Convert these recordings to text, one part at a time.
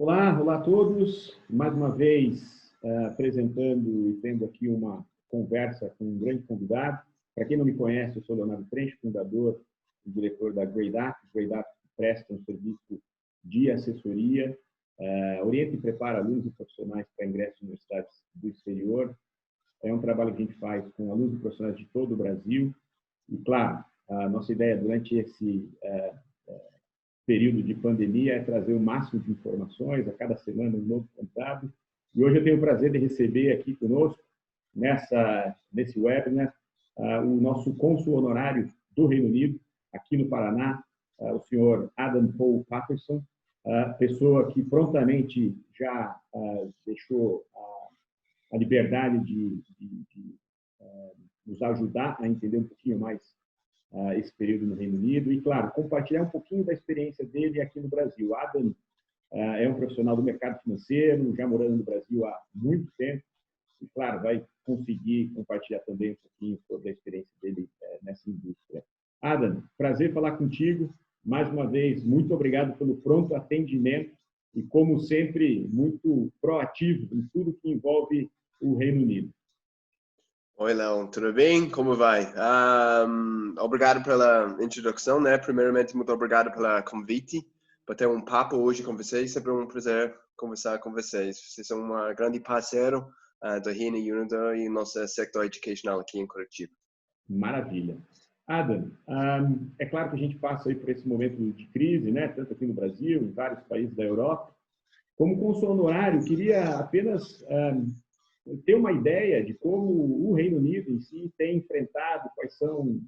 Olá a todos. Mais uma vez, apresentando e tendo aqui uma conversa com um grande convidado. Para quem não me conhece, eu sou Leonardo Trench, fundador e diretor da GradeUp. GradeUp presta um serviço de assessoria, orienta e prepara alunos e profissionais para ingresso em universidades do exterior. É um trabalho que a gente faz com alunos e profissionais de todo o Brasil. E, claro, a nossa ideia durante esse período de pandemia é trazer o máximo de informações, a cada semana um novo convidado. E hoje eu tenho o prazer de receber aqui conosco, nesse webinar, o nosso cônsul honorário do Reino Unido, aqui no Paraná, o senhor Adam Paul Patterson, pessoa que prontamente já deixou a liberdade de nos ajudar a entender um pouquinho mais esse período no Reino Unido e, claro, compartilhar um pouquinho da experiência dele aqui no Brasil. Adam é um profissional do mercado financeiro, já morando no Brasil há muito tempo e, claro, vai conseguir compartilhar também um pouquinho sobre a experiência dele nessa indústria. Adam, prazer falar contigo. Mais uma vez, muito obrigado pelo pronto atendimento e, como sempre, muito proativo em tudo que envolve o Reino Unido. Oi, Léo, tudo bem? Como vai? Obrigado pela introdução, né? Primeiramente, muito obrigado pelo convite para ter um papo hoje com vocês. Sempre um prazer conversar com vocês. Vocês são um grande parceiro do Reino Unido e nosso sector educacional aqui em Curitiba. Maravilha. Adam, é claro que a gente passa aí por esse momento de crise, né? Tanto aqui no Brasil, em vários países da Europa. Como cônsul honorário, queria apenas ter uma ideia de como o Reino Unido em si tem enfrentado, quais são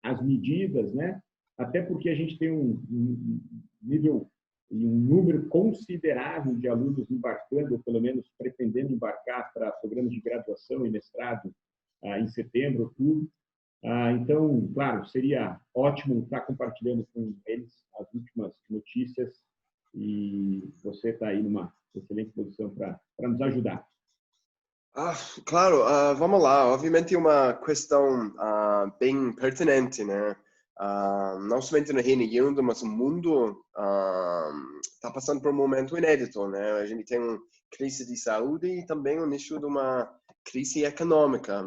as medidas, né? Até porque a gente tem um nível e um número considerável de alunos embarcando, ou pelo menos pretendendo embarcar para programas de graduação e mestrado em setembro, outubro. Então, claro, seria ótimo estar compartilhando com eles as últimas notícias e você está aí numa excelente posição para nos ajudar. Claro, vamos lá. Obviamente é uma questão bem pertinente, né? Não somente no Reino Unido, mas o mundo está passando por um momento inédito, né? A gente tem uma crise de saúde e também o início de uma crise econômica.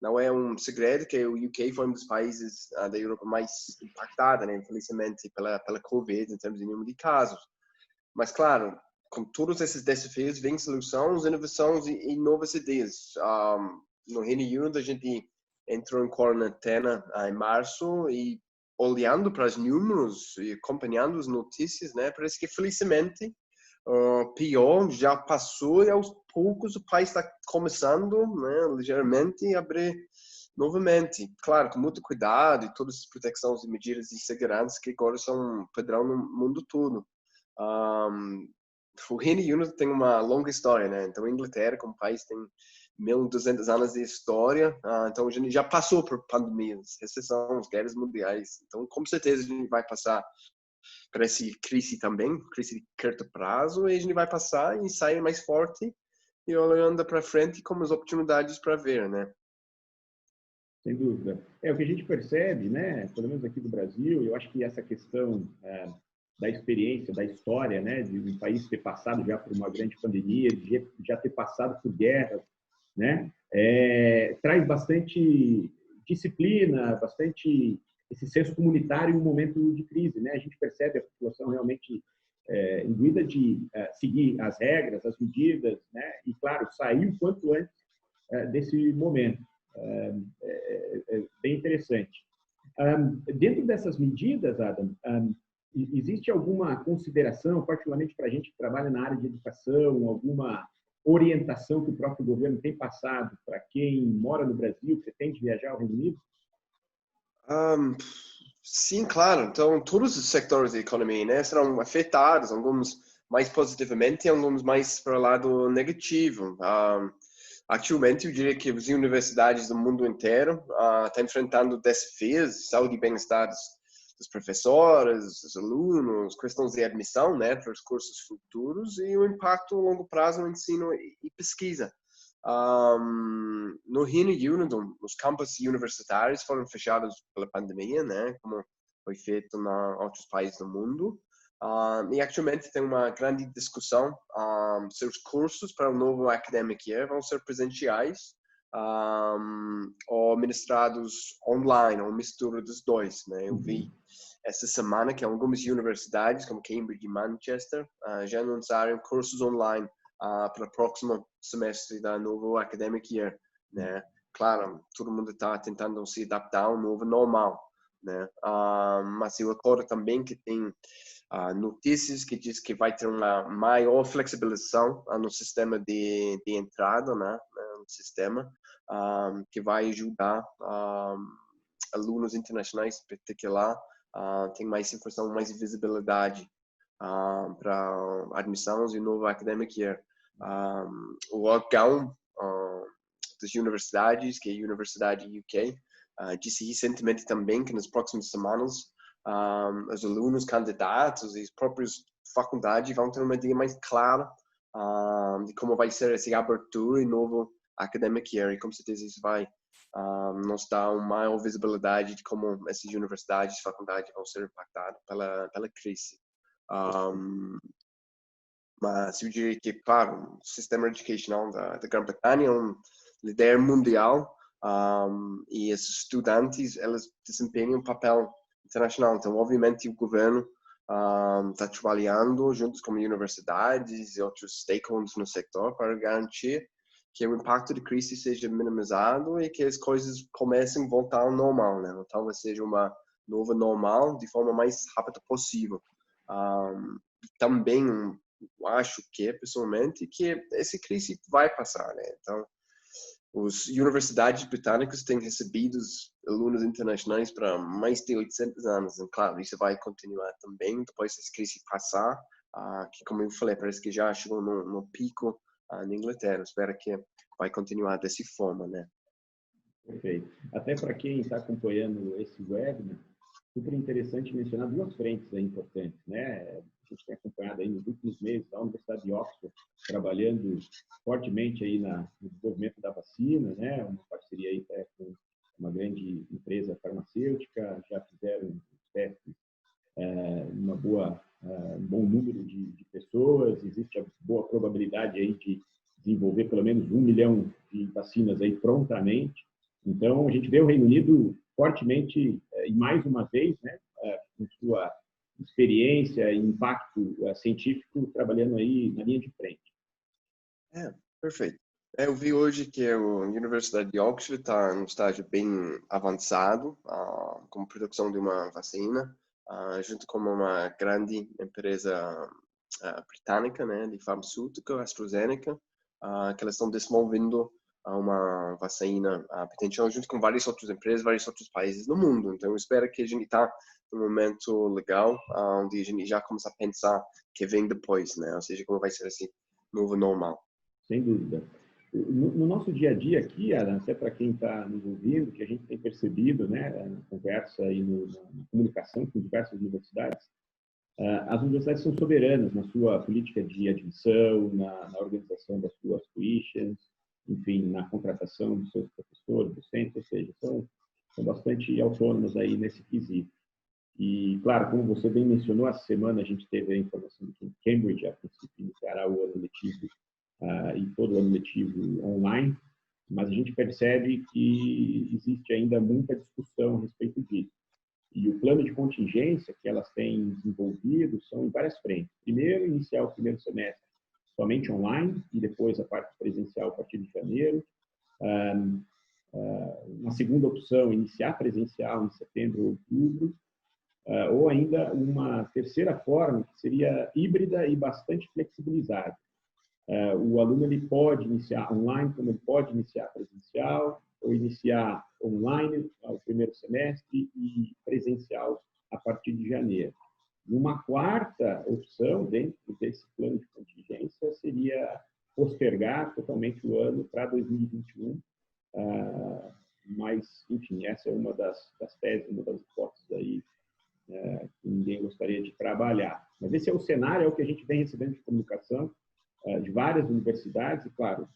Não é um segredo que o UK foi um dos países da Europa mais impactada, né? Infelizmente, pela Covid, em termos de número de casos. Mas, claro, com todos esses desafios, vem soluções, inovações e novas ideias. No Reino Unido, a gente entrou em quarentena em março e olhando para os números e acompanhando as notícias, né, parece que, felizmente, pior já passou e aos poucos o país está começando, né, ligeiramente a abrir novamente. Claro, com muito cuidado e todas as proteções e medidas de segurança que agora são padrão no mundo todo. O Reino Unido tem uma longa história, né? Então, a Inglaterra, como país, tem 1.200 anos de história. Então, a gente já passou por pandemias, recessões, guerras mundiais. Então, com certeza, a gente vai passar por essa crise também, crise de curto prazo, e a gente vai passar e sair mais forte e olhando para frente com as oportunidades para ver, né? Sem dúvida. É o que a gente percebe, né? Pelo menos aqui do Brasil, eu acho que essa questão da experiência, da história, né, de um país ter passado já por uma grande pandemia, de já ter passado por guerras, né, traz bastante disciplina, bastante esse senso comunitário em um momento de crise, né? A gente percebe a população realmente imbuída de seguir as regras, as medidas, né? E claro, sair o quanto antes desse momento. É bem interessante. Dentro dessas medidas, Adam, existe alguma consideração, particularmente para a gente que trabalha na área de educação, alguma orientação que o próprio governo tem passado para quem mora no Brasil, pretende viajar ao Reino Unido? Sim, claro. Então, todos os setores da economia, né, serão afetados, alguns mais positivamente e alguns mais para o lado negativo. Atualmente, eu diria que as universidades do mundo inteiro estão enfrentando desafios, saúde e bem-estar dos professores, dos alunos, questões de admissão, né, para os cursos futuros e o impacto a longo prazo no ensino e pesquisa. No Reino Unido, os campos universitários foram fechados pela pandemia, né, como foi feito em outros países do mundo. E atualmente tem uma grande discussão se os cursos para o novo academic year vão ser presenciais ou ministrados online, ou mistura dos dois, né? Eu vi essa semana que algumas universidades, como Cambridge e Manchester, já anunciaram cursos online para o próximo semestre da novo academic year, né? Claro, todo mundo está tentando se adaptar ao novo normal, né? Mas eu acordo também que tem notícias que diz que vai ter uma maior flexibilização no sistema de entrada, né? No sistema, que vai ajudar alunos internacionais, em particular, tem mais informação, mais visibilidade para admissões e novo academic year. O órgão das universidades, que é a Universidade UK, disse recentemente também que nas próximas semanas os alunos candidatos e as próprias faculdades vão ter uma ideia mais clara de como vai ser essa abertura e novo academic year, e com certeza isso vai nos dar uma maior visibilidade de como essas universidades e faculdades vão ser impactadas pela crise. Mas eu diria que, claro, o sistema educacional da Grã-Bretanha é um líder mundial e esses estudantes, eles desempenham um papel internacional. Então, obviamente, o governo está trabalhando junto com universidades e outros stakeholders no setor para garantir que o impacto da crise seja minimizado e que as coisas comecem a voltar ao normal, né? Então, seja uma nova normal de forma mais rápida possível. Também acho que, pessoalmente, que essa crise vai passar, né? Então, as universidades britânicas têm recebido alunos internacionais para mais de 800 anos. E, claro, isso vai continuar também depois dessa crise passar, que, como eu falei, parece que já chegou no pico na Inglaterra. Espero que vai continuar dessa forma, né? Perfeito. Até para quem está acompanhando esse webinar, super interessante mencionar duas frentes aí importantes, né? A gente tem acompanhado aí nos últimos meses a Universidade de Oxford trabalhando fortemente aí no desenvolvimento da vacina, né? Uma parceria aí com uma grande empresa farmacêutica, já fizeram testes um bom número de pessoas, existe a boa probabilidade aí de desenvolver pelo menos 1 milhão de vacinas aí prontamente. Então, a gente vê o Reino Unido fortemente, e mais uma vez, né, com sua experiência e impacto científico, trabalhando aí na linha de frente. Perfeito. Eu vi hoje que a Universidade de Oxford está em um estágio bem avançado, com a produção de uma vacina, junto com uma grande empresa britânica, né, de farmacêutica, AstraZeneca, que elas estão desenvolvendo uma vacina potencial junto com várias outras empresas, vários outros países no mundo. Então, eu espero que a gente está num momento legal, onde a gente já começa a pensar que vem depois, né? Ou seja, como vai ser esse novo normal. Sem dúvida. No nosso dia a dia aqui, até para quem está nos ouvindo, que a gente tem percebido, né, na conversa e na comunicação com diversas universidades, as universidades são soberanas na sua política de admissão, na organização das suas tuitions, enfim, na contratação dos seus professores, docentes, ou seja, são bastante autônomas aí nesse quesito. E, claro, como você bem mencionou, essa semana a gente teve a informação de que Cambridge, a princípio, iniciará o ano letivo e todo o ano letivo online, mas a gente percebe que existe ainda muita discussão a respeito disso. E o plano de contingência que elas têm desenvolvido são em várias frentes. Primeiro, iniciar o primeiro semestre somente online e depois a parte presencial a partir de janeiro. Uma segunda opção, iniciar presencial em setembro ou outubro. Ou ainda uma terceira forma, que seria híbrida e bastante flexibilizada. O aluno ele pode iniciar online, como ele pode iniciar presencial, ou iniciar online ao primeiro semestre e presencial a partir de janeiro. Uma quarta opção, dentro desse plano de contingência, seria postergar totalmente o ano para 2021. Mas, enfim, essa é uma das teses, uma das hipóteses aí que ninguém gostaria de trabalhar. Mas esse é o cenário, é o que a gente vem recebendo de comunicação de várias universidades, e claro,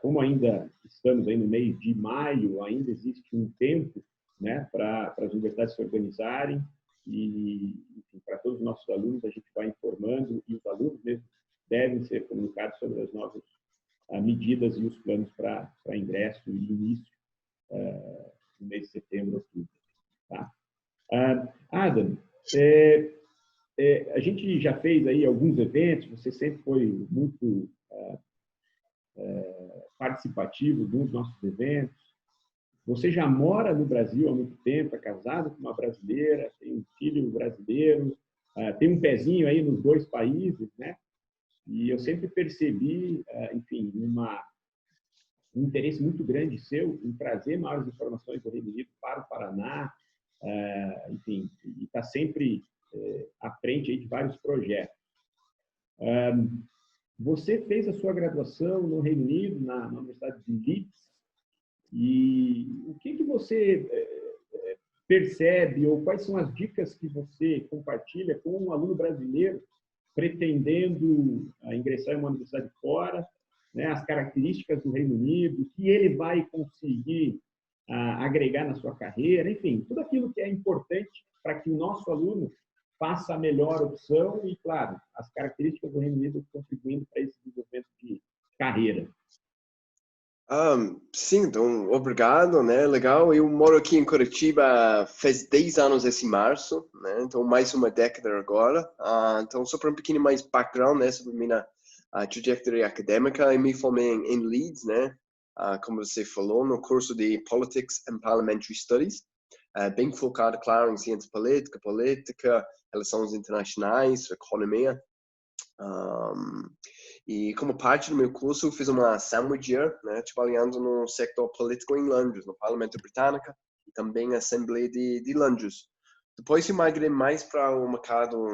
como ainda estamos aí no mês de maio, ainda existe um tempo, né, para as universidades se organizarem e enfim, para todos os nossos alunos a gente vai informando e os alunos mesmo devem ser comunicados sobre as novas medidas e os planos para ingresso e início no mês de setembro, outubro. Tá? Adam, a gente já fez aí alguns eventos, você sempre foi muito participativo dos nossos eventos. Você já mora no Brasil há muito tempo, é casado com uma brasileira, tem um filho brasileiro, tem um pezinho aí nos dois países, né? E eu sempre percebi, enfim, um interesse muito grande seu em trazer maiores informações do Reino Unido para o Paraná, enfim, e está sempre à frente aí de vários projetos. Você fez a sua graduação no Reino Unido, na Universidade de Leeds, e o que você percebe ou quais são as dicas que você compartilha com um aluno brasileiro pretendendo ingressar em uma universidade fora, né, as características do Reino Unido, o que ele vai conseguir agregar na sua carreira, enfim, tudo aquilo que é importante para que o nosso aluno faça a melhor opção e, claro, as características do Reino Unido contribuindo para esse desenvolvimento de carreira. Sim, então, obrigado, né? Legal. Eu moro aqui em Curitiba faz 10 anos esse março, né? Então, mais uma década agora. Então, só para um pouquinho mais background, né? Sobre minha trajetória acadêmica, eu me formei em Leeds, né? Como você falou, no curso de Politics and Parliamentary Studies, bem focado, claro, em ciência política, relações internacionais, economia. E como parte do meu curso, eu fiz uma sandwich year, né, trabalhando no setor político em Londres, no Parlamento Britânico e também na Assembleia de Londres. Depois eu migrei mais para o mercado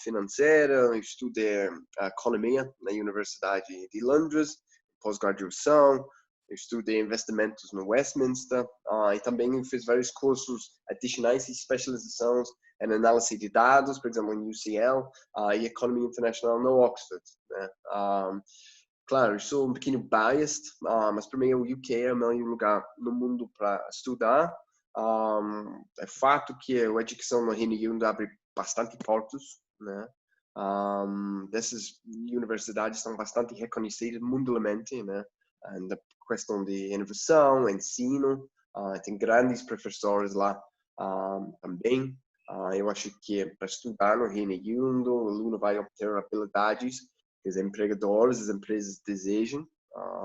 financeiro, eu estudei economia na Universidade de Londres, pós-graduação, eu estudei investimentos no Westminster e também eu fiz vários cursos adicionais e especializações em análise de dados, por exemplo, em UCL, e economia internacional no Oxford, né? Claro, eu sou um pouquinho biased, mas para mim o UK é o melhor lugar no mundo para estudar. É fato que a educação no Reino Unido abre bastante portas, né? Dessas universidades são bastante reconhecidas mundialmente, né? Na questão de inovação, ensino, tem grandes professores lá também. Eu acho que para estudar no Reino Unido, o aluno vai obter habilidades que os empregadores, as empresas desejam.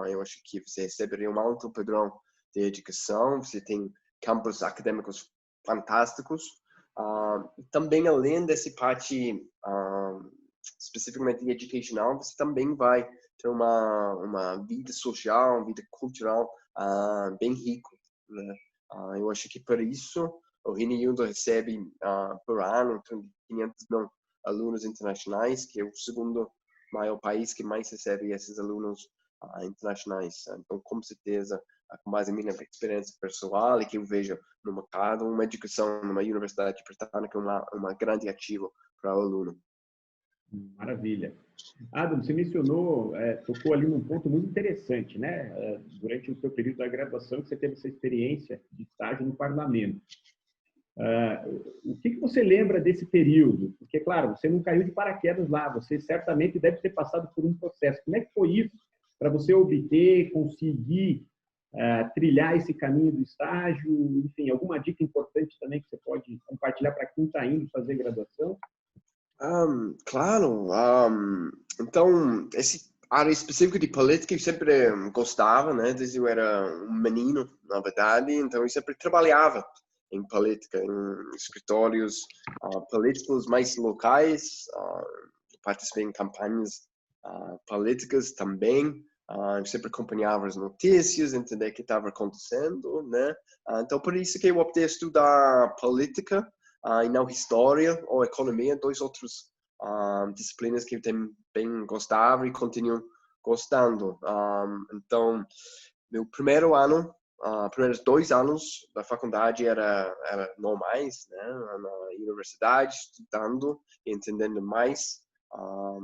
Eu acho que você receberia um alto padrão de educação, você tem campos acadêmicos fantásticos. Também, além dessa parte especificamente educacional, você também vai ter uma vida social, uma vida cultural bem rico, né? Eu acho que por isso o Reino Unido recebe por ano 500 mil alunos internacionais, que é o segundo maior país que mais recebe esses alunos internacionais. Então, com certeza, com base em minha experiência pessoal e que eu vejo no mercado, uma educação numa universidade britânica é uma grande ativo para o aluno. Maravilha. Adam, você mencionou, tocou ali num ponto muito interessante, né? Durante o seu período da graduação, que você teve essa experiência de estágio no parlamento. O que você lembra desse período? Porque, claro, você não caiu de paraquedas lá, você certamente deve ter passado por um processo. Como é que foi isso para você obter, conseguir trilhar esse caminho do estágio? Enfim, alguma dica importante também que você pode compartilhar para quem está indo fazer graduação? Claro. Então, esse área específica de política eu sempre gostava, né? Desde eu era um menino, na verdade. Então, eu sempre trabalhava em política, em escritórios políticos mais locais. Participei em campanhas políticas também. Eu sempre acompanhava as notícias, entender o que estava acontecendo, né? Então, por isso que eu optei a estudar política e não história ou economia, dois outros disciplinas que eu também gostava e continuo gostando. Então, meu primeiro ano, primeiros 2 anos da faculdade era normais, né? Na universidade, estudando e entendendo mais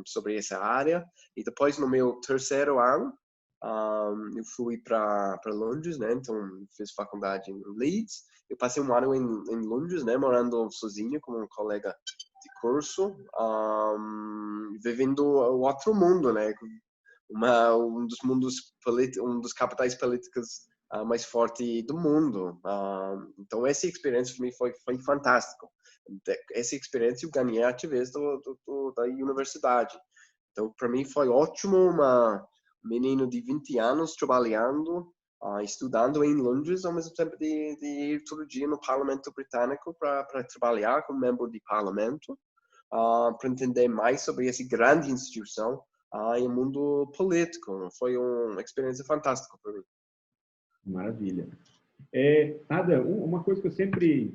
sobre essa área. E depois, no meu terceiro ano, eu fui para Londres, né? Então fiz faculdade em Leeds. Eu passei um ano em Londres, né? Morando sozinho com um colega de curso, vivendo o outro mundo, né? Um dos capitais políticos mais forte do mundo. Então essa experiência para mim foi fantástico. Essa experiência eu ganhei através da universidade. Então para mim foi ótimo, um menino de 20 anos trabalhando, estudando em Londres, ao mesmo tempo de ir todo dia no Parlamento Britânico para trabalhar como membro de parlamento, para entender mais sobre essa grande instituição em um mundo político. Foi uma experiência fantástica para mim. Maravilha. Adam, uma coisa que eu sempre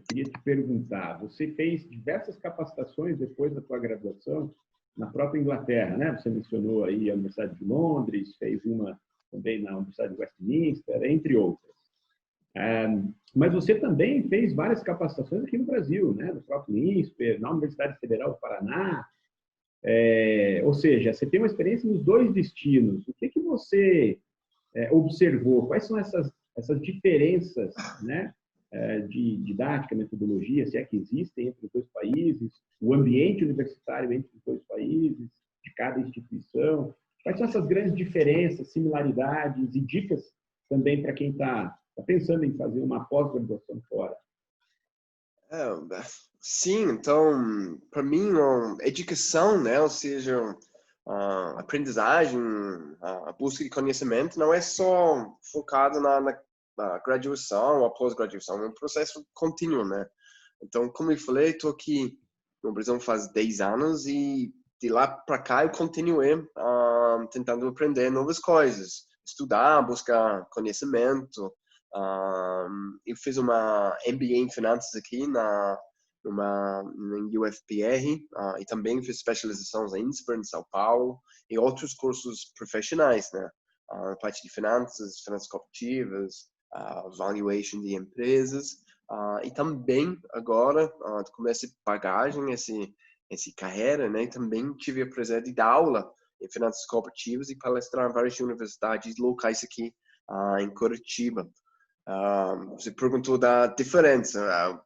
queria te perguntar. Você fez diversas capacitações depois da sua graduação na própria Inglaterra, né? Você mencionou aí a Universidade de Londres, fez uma também na Universidade de Westminster, entre outras. Mas você também fez várias capacitações aqui no Brasil, né? No próprio INSPER, na Universidade Federal do Paraná. Ou seja, você tem uma experiência nos dois destinos. O que você observou? Quais são essas diferenças, né? De didática, metodologia, se é que existem entre os dois países, o ambiente universitário entre os dois países, de cada instituição. Quais são essas grandes diferenças, similaridades e dicas também para quem está pensando em fazer uma pós-graduação fora? Sim, então, para mim, educação, né, ou seja, a aprendizagem, a busca de conhecimento, não é só focado na graduação ou pós-graduação, é um processo contínuo, né? Então, como eu falei, estou aqui no Brasil faz 10 anos e de lá para cá eu continuei tentando aprender novas coisas, estudar, buscar conhecimento. Eu fiz uma MBA em Finanças aqui em UFPR, e também fiz especializações em INSPER, em São Paulo, e outros cursos profissionais, né? A parte de finanças cooperativas, valuation de empresas, e também agora, com essa bagagem, essa carreira, né? Também tive a prazer de dar aula em finanças cooperativas e palestrar em várias universidades locais aqui em Curitiba. Você perguntou da diferença.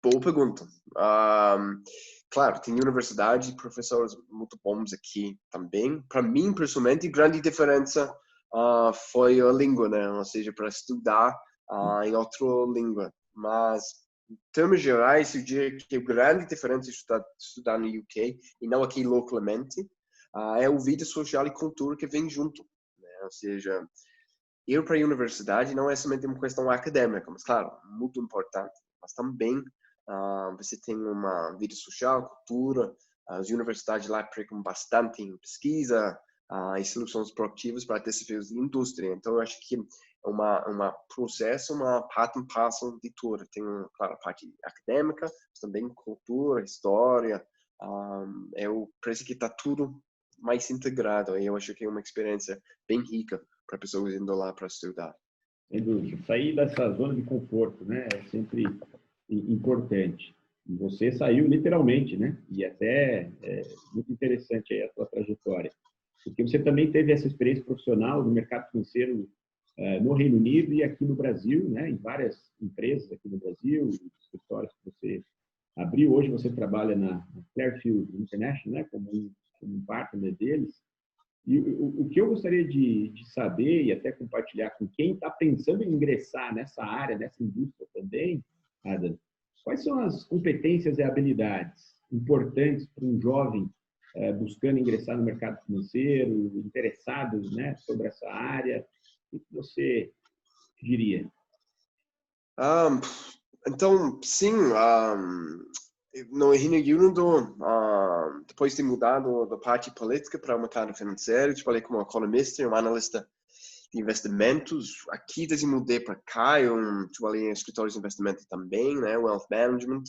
Boa pergunta. Claro, tem universidade e professores muito bons aqui também. Para mim, pessoalmente, a grande diferença foi a língua, né? Ou seja, para estudar em outra língua. Mas, em termos gerais, eu diria que a grande diferença de estudar no UK e não aqui localmente é a vida social e cultura que vem junto, né? Ou seja, ir para a universidade não é somente uma questão acadêmica, mas, claro, muito importante. Mas também você tem uma vida social, cultura, as universidades lá aplicam bastante em pesquisa e soluções proativas para desafios de indústria. Então, eu acho que é um processo, uma parte e passo de tudo. Tem, claro, a parte acadêmica, mas também cultura, história. Parece que está tudo mais integrado. Eu acho que é uma experiência bem rica para pessoas indo lá para estudar. Sem dúvida. Sair dessa zona de conforto, né? É sempre importante. E você saiu literalmente, né? E até muito interessante aí a sua trajetória. Porque você também teve essa experiência profissional no mercado financeiro no Reino Unido e aqui no Brasil, né? Em várias empresas aqui no Brasil, escritórios que você abriu. Hoje você trabalha na Clearfield International, né? Como um partner deles. E o que eu gostaria de saber e até compartilhar com quem está pensando em ingressar nessa área, nessa indústria também, Adam, quais são as competências e habilidades importantes para um jovem buscando ingressar no mercado financeiro, interessado, né, sobre essa área? O que você diria? Então, sim, no Reino Unido, depois de mudar da parte política para o mercado financeiro, trabalhei como economista e um analista de investimentos. Aqui, desde mudei para cá, eu trabalhei em escritórios de investimento também, né, wealth management,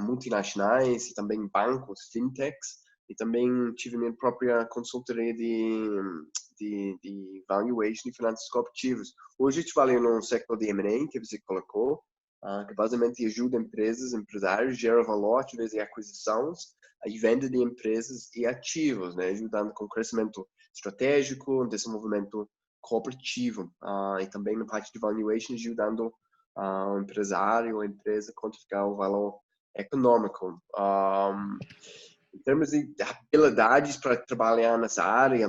multinacionais e também bancos, fintechs, e também tive minha própria consultoria de valuation de finanças cooperativas. Hoje eu trabalho no setor de M&A, que você colocou, que basicamente ajuda empresas, empresários, gera valor através de aquisições, e venda de empresas e ativos, né? Ajudando com crescimento estratégico, desenvolvimento cooperativo, e também na parte de valuation, ajudando o empresário ou a empresa a quantificar o valor econômico. Em termos de habilidades para trabalhar nessa área,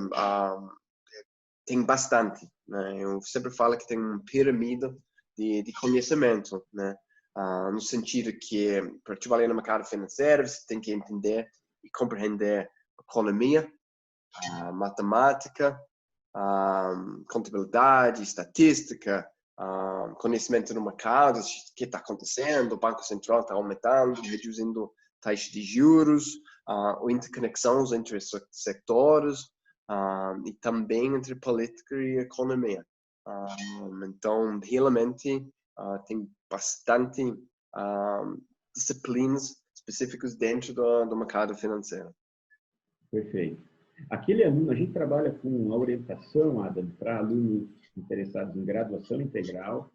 tem bastante, né? Eu sempre falo que tem uma pirâmide de conhecimento, né? No sentido que para trabalhar no mercado financeiro você tem que entender e compreender economia, matemática, contabilidade, estatística, conhecimento do mercado, o que está acontecendo, o Banco Central está aumentando, reduzindo taxas de juros, interconexões entre setores, e também entre política e economia. Então, realmente, tem bastante disciplinas específicas dentro do mercado financeiro. Perfeito. Aquele aluno, a gente trabalha com a orientação, Adam, para alunos interessados em graduação integral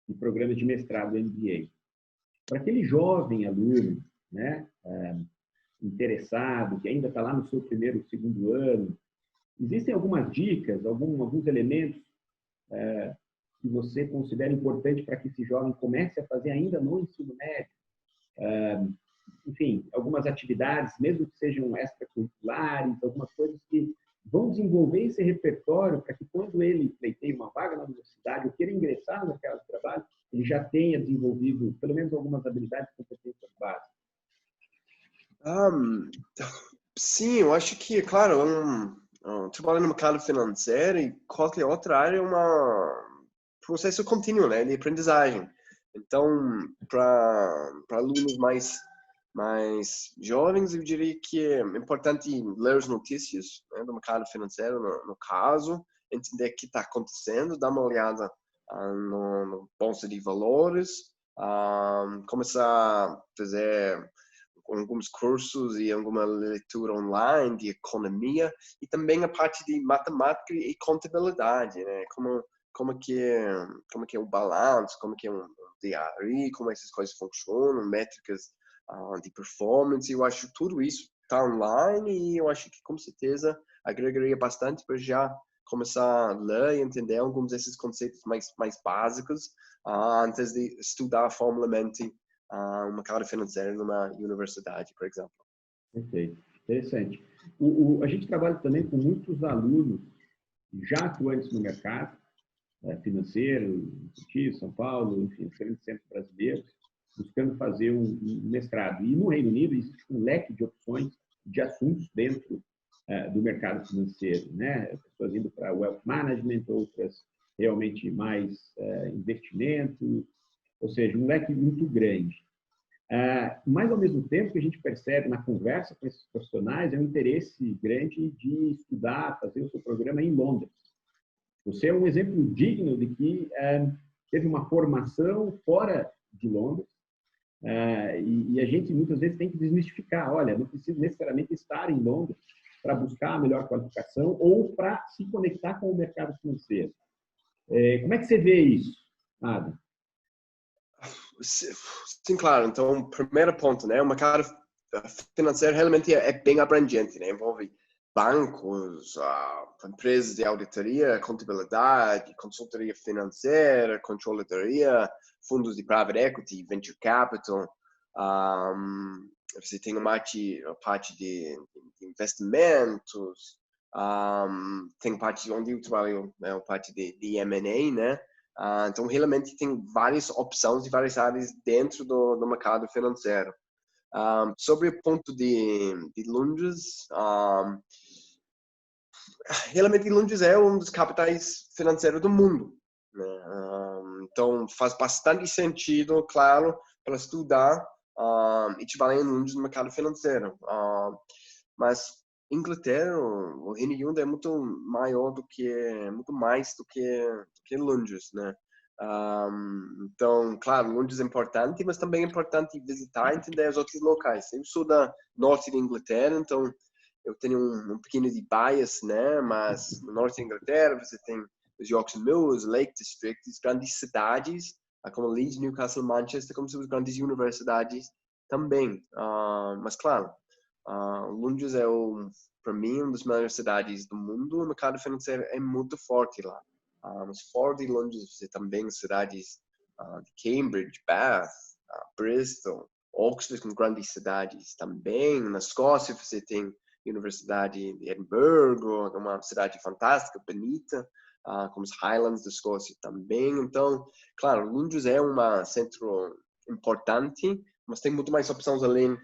e programas de mestrado MBA. Para aquele jovem aluno, né, interessado, que ainda está lá no seu primeiro, segundo ano, existem algumas dicas, alguns elementos que você considera importante para que esse jovem comece a fazer ainda no ensino médio? Enfim, algumas atividades, mesmo que sejam extracurriculares, algumas coisas que vão desenvolver esse repertório para que quando ele pleiteie uma vaga na universidade ou queira ingressar no mercado de trabalho, ele já tenha desenvolvido pelo menos algumas habilidades e competências básicas. Sim, eu acho que, claro, trabalhar no mercado financeiro e qualquer outra área é um processo contínuo, né, de aprendizagem. Então, para alunos mais jovens, eu diria que é importante ler as notícias, né, do mercado financeiro, no caso, entender o que está acontecendo, dar uma olhada no bolsa de valores, começar a fazer alguns cursos e alguma leitura online de economia e também a parte de matemática e contabilidade, né? Como que é o balanço, como que é um DRE, como essas coisas funcionam, métricas de performance. Eu acho que tudo isso está online e eu acho que com certeza agregaria bastante para já começar a ler e entender alguns desses conceitos mais básicos antes de estudar formalmente o mercado financeiro numa universidade, por exemplo. Perfeito. Interessante. A gente trabalha também com muitos alunos já atuantes no mercado financeiro, em São Paulo, enfim, os grandes centros brasileiros, buscando fazer um mestrado. E no Reino Unido existe um leque de opções de assuntos dentro do mercado financeiro, né? Pessoas indo para wealth management, outras realmente mais investimento, ou seja, um leque muito grande. Mas, ao mesmo tempo, que a gente percebe na conversa com esses profissionais é um interesse grande de estudar, fazer o seu programa em Londres. Você é um exemplo digno de que teve uma formação fora de Londres, e a gente muitas vezes tem que desmistificar, olha, não precisa necessariamente estar em Londres para buscar a melhor qualificação ou para se conectar com o mercado financeiro. Como é que você vê isso, Adam? Sim, claro. Então, primeiro ponto, né? O mercado financeiro realmente é bem abrangente, né? Envolve bancos, empresas de auditoria, contabilidade, consultoria financeira, controladoria, fundos de private equity, venture capital. Você tem a parte de investimentos, tem parte onde eu trabalho, né? A parte de M&A, né? Então, realmente tem várias opções e várias áreas dentro do mercado financeiro. Sobre o ponto de Londres, realmente Londres é um dos capitais financeiros do mundo, né? Então, faz bastante sentido, claro, para estudar e trabalhar em Londres no mercado financeiro. Mas Inglaterra, o Reino Unido é muito mais do que Londres, né? Então, claro, Londres é importante, mas também é importante visitar e entender os outros locais. Eu sou da norte da Inglaterra, então eu tenho um pequeno de bias, né? Mas no norte da Inglaterra você tem os Yorkshire Mills, Lake District, as grandes cidades, como Leeds, Newcastle, Manchester, como são as grandes universidades também. Mas claro, Londres é, para mim, uma das melhores cidades do mundo. O mercado financeiro é muito forte lá. Mas fora de Londres, você também cidades de Cambridge, Bath, Bristol, Oxford, com grandes cidades também. Na Escócia, você tem a Universidade de Edimburgo, uma cidade fantástica, bonita, como os Highlands da Escócia também. Então, claro, Londres é um centro importante, mas tem muito mais opções além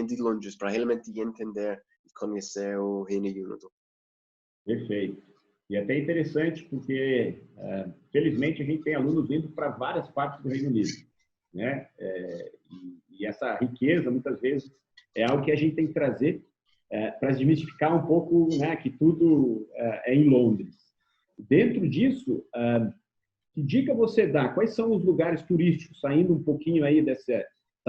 de Londres para realmente entender e conhecer o Reino Unido. Perfeito. E é até interessante porque, felizmente, a gente tem alunos indo para várias partes do Reino Unido, né? E essa riqueza, muitas vezes, é algo que a gente tem que trazer para desmistificar um pouco, né, que tudo é em Londres. Dentro disso, que dica você dá? Quais são os lugares turísticos, saindo um pouquinho aí dessa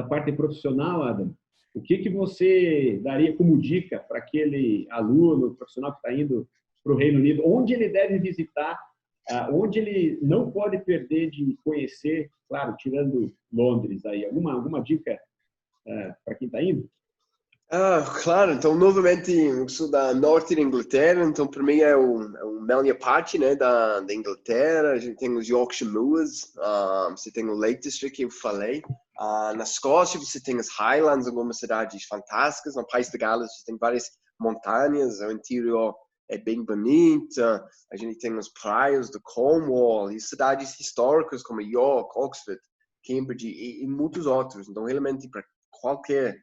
parte profissional, Adam? O que você daria como dica para aquele aluno, profissional que está indo para o Reino Unido? Onde ele deve visitar? Onde ele não pode perder de conhecer, claro, tirando Londres aí? Alguma dica para quem está indo? Claro, então novamente eu sou da norte da Inglaterra, então para mim é uma melhor parte, né, da Inglaterra. A gente tem os Yorkshire Moors, você tem o Lake District que eu falei. Na Escócia você tem as Highlands, algumas cidades fantásticas. No País de Gales você tem várias montanhas, o interior é bem bonito. A gente tem as praias de Cornwall e cidades históricas como York, Oxford, Cambridge e muitos outros. Então realmente para qualquer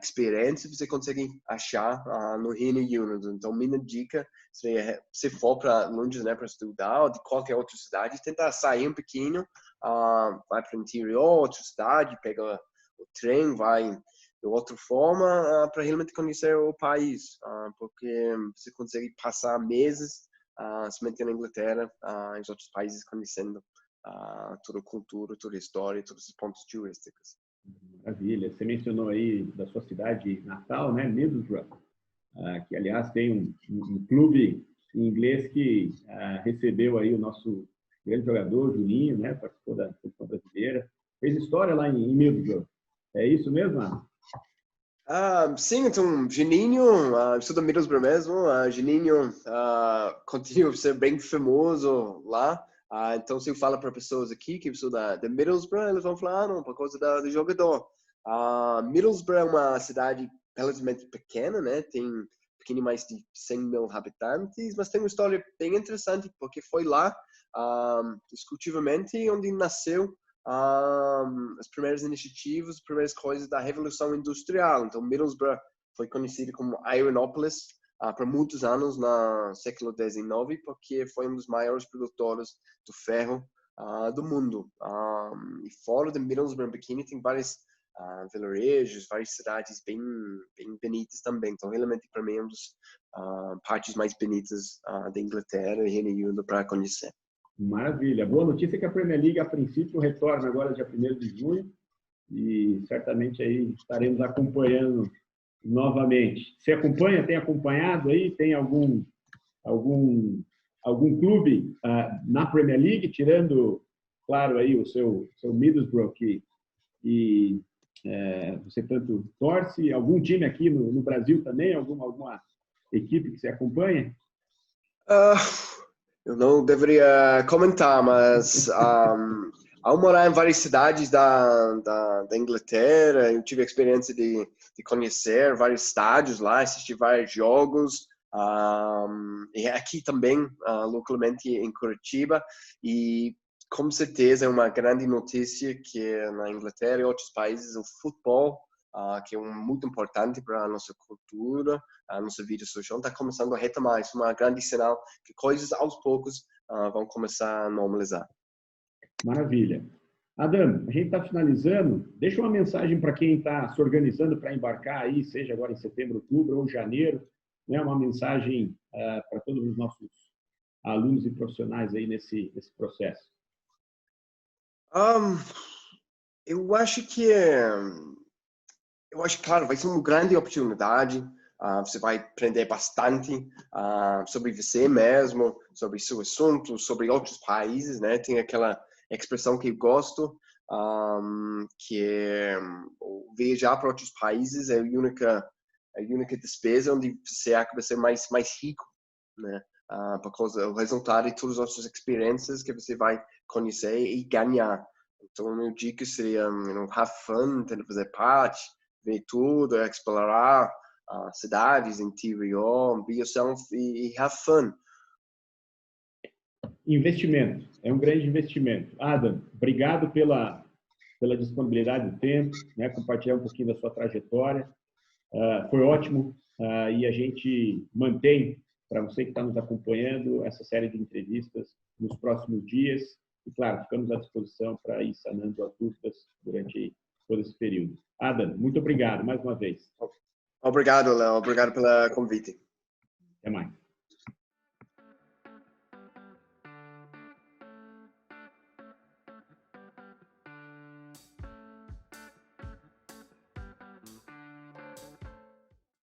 experiência você consegue achar no Reino Unido. Então, minha dica seria, se for para Londres, né, para estudar, ou de qualquer outra cidade, tentar sair um pouquinho, vai para o interior, outra cidade, pega o trem, vai de outra forma, para realmente conhecer o país, porque você consegue passar meses somente na Inglaterra, em outros países, conhecendo toda a cultura, toda a história, todos os pontos turísticos. Maravilha. Você mencionou aí da sua cidade natal, né, Middlesbrough, que aliás tem um clube em inglês que recebeu aí o nosso grande jogador Juninho, né, participou da seleção brasileira, fez história lá em Middlesbrough. É isso mesmo, Ana? Sim, então, Juninho, sou da Middlesbrough mesmo, Juninho continua a ser bem famoso lá. Então, se eu falo para pessoas aqui que eu sou da Middlesbrough, eles vão falar, não, por causa do jogador. Middlesbrough é uma cidade relativamente pequena, né? Tem um pouquinho mais de 100 mil habitantes, mas tem uma história bem interessante, porque foi lá, exclusivamente, onde nasceu as primeiras iniciativas, as primeiras coisas da Revolução Industrial. Então, Middlesbrough foi conhecido como Ironopolis por muitos anos no século XIX, porque foi um dos maiores produtores do ferro do mundo. E fora de Middlesbrough, Bikini, tem vários vilarejos, várias cidades bem bonitas também. Então, realmente, para mim, é uma das partes mais bonitas da Inglaterra e Reino Unido para conhecer. Maravilha. Boa notícia que a Premier League, a princípio, retorna agora dia 1º de junho e certamente aí estaremos acompanhando novamente. Você acompanha? Tem acompanhado aí? Tem algum clube na Premier League, tirando, claro, aí o seu Middlesbrough, e você tanto torce? Algum time aqui no Brasil também? Alguma equipe que você acompanha? Eu não deveria comentar, mas ao morar em várias cidades da Inglaterra, eu tive a experiência de conhecer vários estádios lá, assistir vários jogos, e aqui também, localmente em Curitiba, e com certeza é uma grande notícia que na Inglaterra e outros países o futebol, que é muito importante para a nossa cultura, a nossa vida social, está começando a retomar. Isso é uma grande sinal que coisas aos poucos vão começar a normalizar. Maravilha. Adam, a gente está finalizando. Deixa uma mensagem para quem está se organizando para embarcar aí, seja agora em setembro, outubro ou janeiro, né? Uma mensagem para todos os nossos alunos e profissionais aí nesse processo. Eu acho que, claro, vai ser uma grande oportunidade. Você vai aprender bastante sobre você mesmo, sobre seu assunto, sobre outros países, né? Tem aquela expressão que eu gosto, que é viajar para outros países é a única despesa onde você acaba sendo mais rico, né? Por causa do resultado de todas as outras experiências que você vai conhecer e ganhar. Então, a minha dica seria, have fun, tentar fazer parte, ver tudo, explorar cidades, interior, be yourself e have fun. Investimento, é um grande investimento. Adam, obrigado pela disponibilidade do tempo, né, compartilhar um pouquinho da sua trajetória. Foi ótimo e a gente mantém, para você que está nos acompanhando, essa série de entrevistas nos próximos dias. E, claro, ficamos à disposição para ir sanando as dúvidas durante todo esse período. Adam, muito obrigado mais uma vez. Obrigado, Léo. Obrigado pelo convite. Até mais.